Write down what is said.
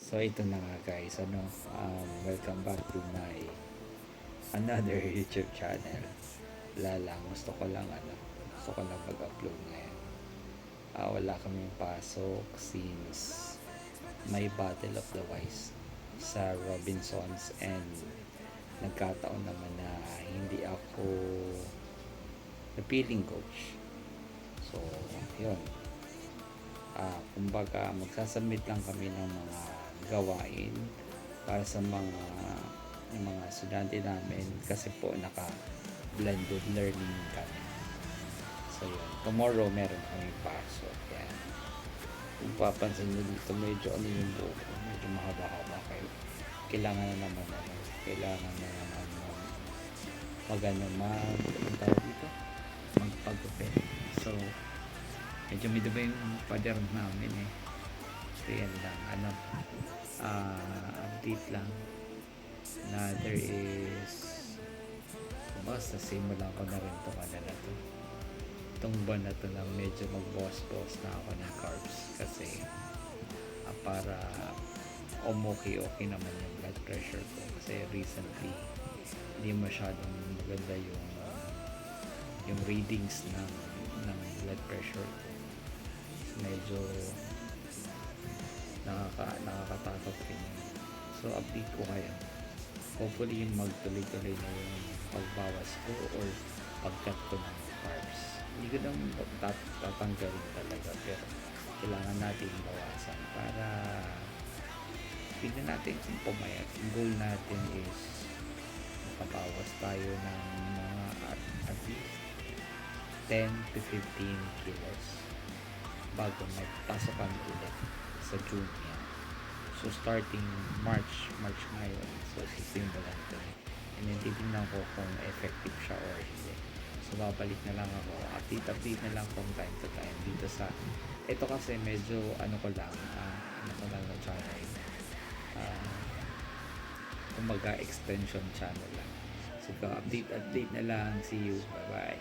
So ito na nga guys, welcome back to my another YouTube channel. Wala lang, gusto ko lang mag-upload ngayon. Wala kaming pasok since may Battle of the Wise sa Robinsons, and nagkataon naman na hindi ako napiling coach. So, yun. Kumbaga magsasubmit lang kami ng mga gawain para sa mga estudyante namin kasi po naka blended learning kami. So yun, tomorrow meron kami pasok. Yan. Kung papansin nyo dito, medyo yung buhok ko, medyo mahaba-haba kayo. Kailangan na naman magpagupit. So medyo midiba yung pader namin eh. So yan lang, update lang na there is, basta simulan ko na rin itong buwan na to na medyo mag-boss na ako ng carbs kasi para okay naman yung blood pressure ko kasi recently hindi masyadong maganda yung readings ng blood pressure ko. Medyo nakakatakot rin yun. So update ko kayo, hopefully yung magtuloy-tuloy na yung pagbawas ko or pagkat ko ng carbs. Hindi ko naman tatanggalin talaga, pero kailangan natin bawasan para tignan natin kung pumayat. Yung goal natin is makabawas tayo ng mga at least 10 to 15 kilos bago magpasokan ulit sa June yan. So starting March ngayon, so sisimulan ko and then titignan ko kung effective siya or hindi. So babalik na lang ako, update na lang from time to time dito sa ito kasi medyo ko lang na channel, kumbaga extension channel lang. So update na lang, see you, bye bye.